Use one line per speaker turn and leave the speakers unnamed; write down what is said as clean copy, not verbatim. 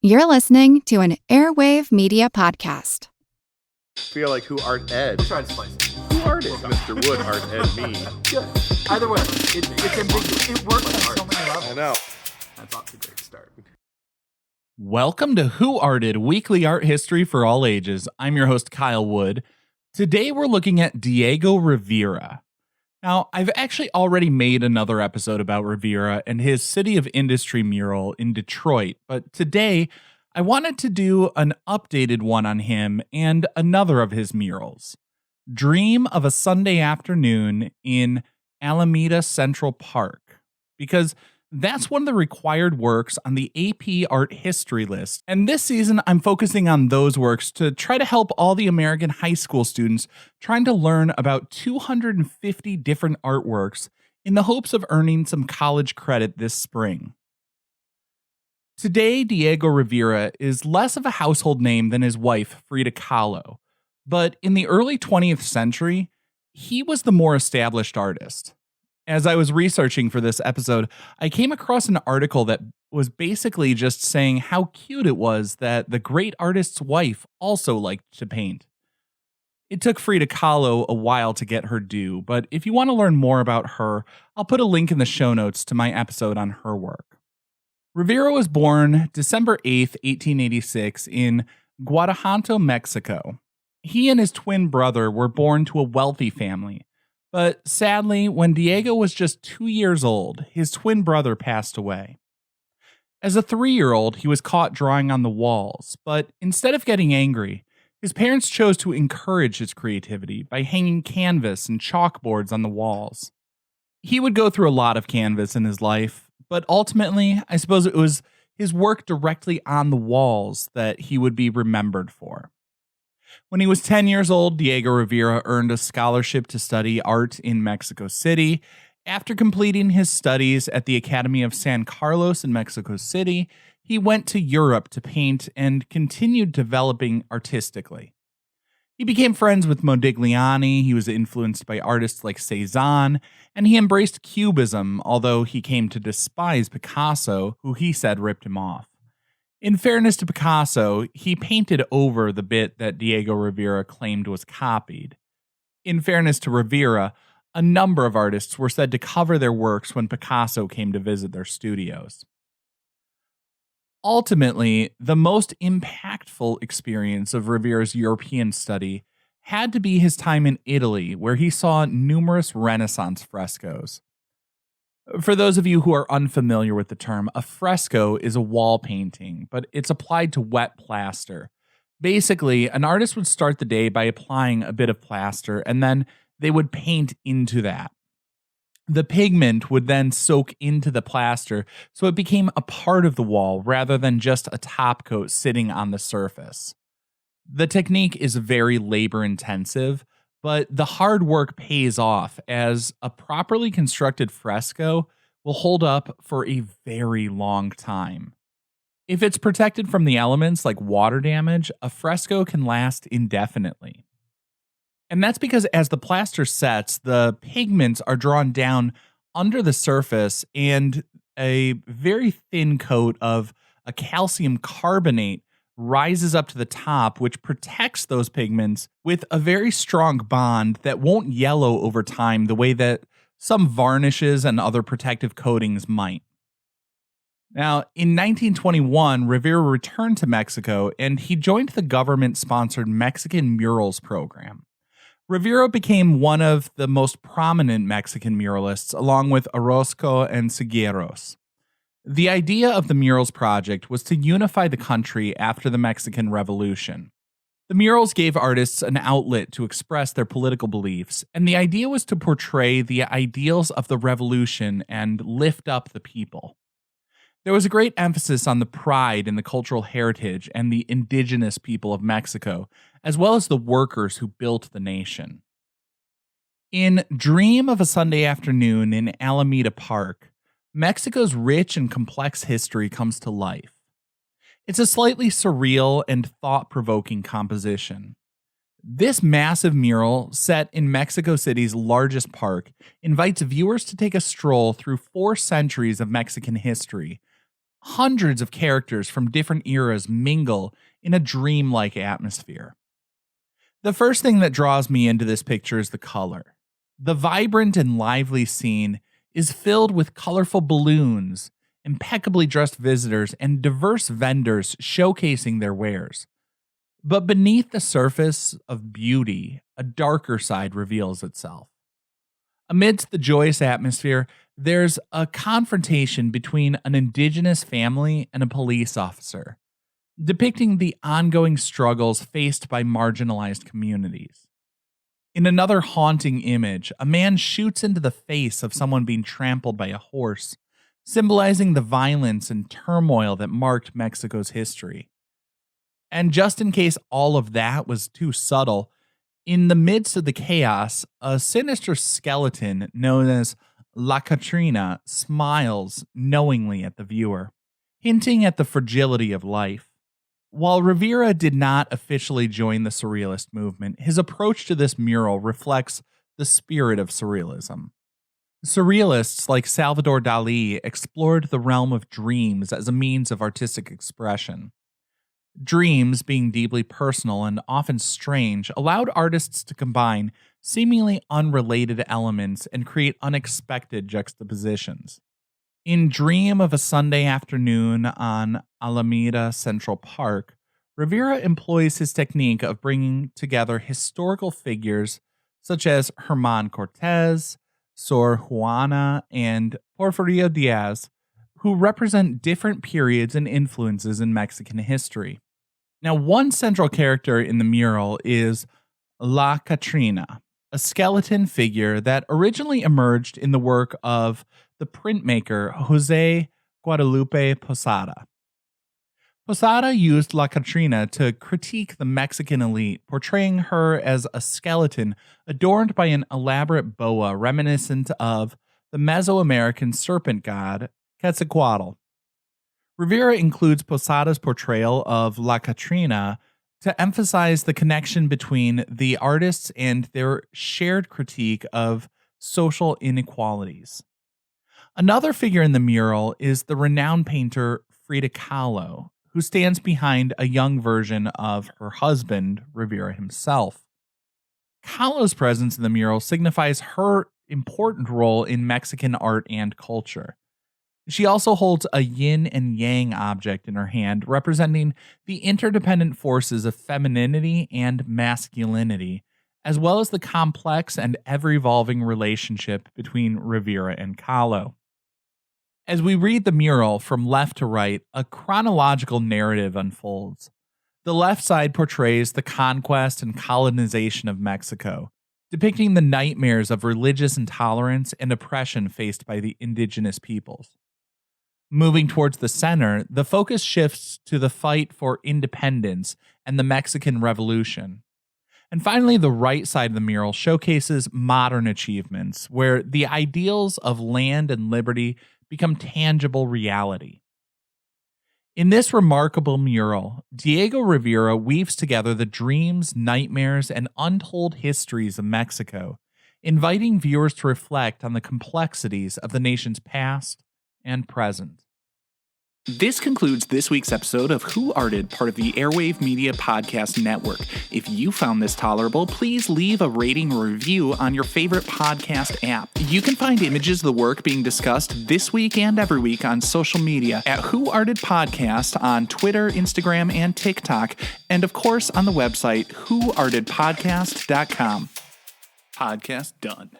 You're listening to an Airwave Media Podcast.
Feel like who art Ed?
We'll try to spice it.
Who art is Mr. Wood art Ed me?
Good. Either way, it's ambiguous. It works on so many levels.
I know.
That's off to a great start.
Welcome to Who Arted, weekly art history for all ages. I'm your host, Kyle Wood. Today we're looking at Diego Rivera. Now, I've actually already made another episode about Rivera and his City of Industry mural in Detroit, but today I wanted to do an updated one on him and another of his murals. Dream of a Sunday Afternoon in Alameda Central Park, because that's one of the required works on the AP Art History list. And this season, I'm focusing on those works to try to help all the American high school students trying to learn about 250 different artworks in the hopes of earning some college credit this spring. Today, Diego Rivera is less of a household name than his wife, Frida Kahlo. But in the early 20th century, he was the more established artist. As I was researching for this episode, I came across an article that was basically just saying how cute it was that the great artist's wife also liked to paint. It took Frida Kahlo a while to get her due, but if you want to learn more about her, I'll put a link in the show notes to my episode on her work. Rivera was born December 8th, 1886 in Guanajuato, Mexico. He and his twin brother were born to a wealthy family. But sadly, when Diego was just 2 years old, his twin brother passed away. As a 3-year-old, he was caught drawing on the walls, but instead of getting angry, his parents chose to encourage his creativity by hanging canvas and chalkboards on the walls. He would go through a lot of canvas in his life, but ultimately, I suppose it was his work directly on the walls that he would be remembered for. When he was 10 years old, Diego Rivera earned a scholarship to study art in Mexico City. After completing his studies at the Academy of San Carlos in Mexico City, he went to Europe to paint and continued developing artistically. He became friends with Modigliani, he was influenced by artists like Cézanne, and he embraced Cubism, although he came to despise Picasso, who he said ripped him off. In fairness to Picasso, he painted over the bit that Diego Rivera claimed was copied. In fairness to Rivera, a number of artists were said to cover their works when Picasso came to visit their studios. Ultimately, the most impactful experience of Rivera's European study had to be his time in Italy, where he saw numerous Renaissance frescoes. For those of you who are unfamiliar with the term, a fresco is a wall painting, but it's applied to wet plaster. Basically, an artist would start the day by applying a bit of plaster, and then they would paint into that. The pigment would then soak into the plaster, so it became a part of the wall rather than just a top coat sitting on the surface. The technique is very labor-intensive, but the hard work pays off, as a properly constructed fresco will hold up for a very long time. If it's protected from the elements like water damage, a fresco can last indefinitely. And that's because as the plaster sets, the pigments are drawn down under the surface, and a very thin coat of a calcium carbonate rises up to the top, which protects those pigments with a very strong bond that won't yellow over time the way that some varnishes and other protective coatings might. Now, in 1921, Rivera returned to Mexico and he joined the government-sponsored Mexican Murals program. Rivera became one of the most prominent Mexican muralists, along with Orozco and Sigueros. The idea of the Murals project was to unify the country after the Mexican Revolution. The murals gave artists an outlet to express their political beliefs, and the idea was to portray the ideals of the revolution and lift up the people. There was a great emphasis on the pride in the cultural heritage and the indigenous people of Mexico, as well as the workers who built the nation. In Dream of a Sunday Afternoon in Alameda Park, Mexico's rich and complex history comes to life. It's a slightly surreal and thought-provoking composition. This massive mural, set in Mexico City's largest park, invites viewers to take a stroll through 4 centuries of Mexican history, Hundreds of characters from different eras mingle in a dreamlike atmosphere. The first thing that draws me into this picture is the color. The vibrant and lively scene is filled with colorful balloons, impeccably dressed visitors, and diverse vendors showcasing their wares. But beneath the surface of beauty, a darker side reveals itself. Amidst the joyous atmosphere, there's a confrontation between an indigenous family and a police officer, depicting the ongoing struggles faced by marginalized communities. In another haunting image, a man shoots into the face of someone being trampled by a horse, symbolizing the violence and turmoil that marked Mexico's history. And just in case all of that was too subtle, in the midst of the chaos, a sinister skeleton known as La Catrina smiles knowingly at the viewer, hinting at the fragility of life. While Rivera did not officially join the surrealist movement, his approach to this mural reflects the spirit of surrealism. Surrealists like Salvador Dali explored the realm of dreams as a means of artistic expression. Dreams, being deeply personal and often strange, allowed artists to combine seemingly unrelated elements and create unexpected juxtapositions. In Dream of a Sunday Afternoon on Alameda Central Park, Rivera employs his technique of bringing together historical figures such as Herman Cortez, Sor Juana, and Porfirio Diaz, who represent different periods and influences in Mexican history. Now, one central character in the mural is La Catrina, a skeleton figure that originally emerged in the work of the printmaker Jose Guadalupe Posada. Posada used La Catrina to critique the Mexican elite, portraying her as a skeleton adorned by an elaborate boa reminiscent of the Mesoamerican serpent god Quetzalcoatl. Rivera includes Posada's portrayal of La Catrina to emphasize the connection between the artists and their shared critique of social inequalities. Another figure in the mural is the renowned painter Frida Kahlo, who stands behind a young version of her husband, Rivera himself. Kahlo's presence in the mural signifies her important role in Mexican art and culture. She also holds a yin and yang object in her hand, representing the interdependent forces of femininity and masculinity, as well as the complex and ever-evolving relationship between Rivera and Kahlo. As we read the mural from left to right, a chronological narrative unfolds. The left side portrays the conquest and colonization of Mexico, depicting the nightmares of religious intolerance and oppression faced by the indigenous peoples. Moving towards the center, the focus shifts to the fight for independence and the Mexican Revolution. And finally, the right side of the mural showcases modern achievements, where the ideals of land and liberty become tangible reality. In this remarkable mural, Diego Rivera weaves together the dreams, nightmares, and untold histories of Mexico, inviting viewers to reflect on the complexities of the nation's past and present.
This concludes this week's episode of Who Arted, part of the Airwave Media Podcast Network. If you found this tolerable, please leave a rating or review on your favorite podcast app. You can find images of the work being discussed this week and every week on social media at Who Arted Podcast on Twitter, Instagram, and TikTok, and of course on the website whoartedpodcast.com. Podcast done.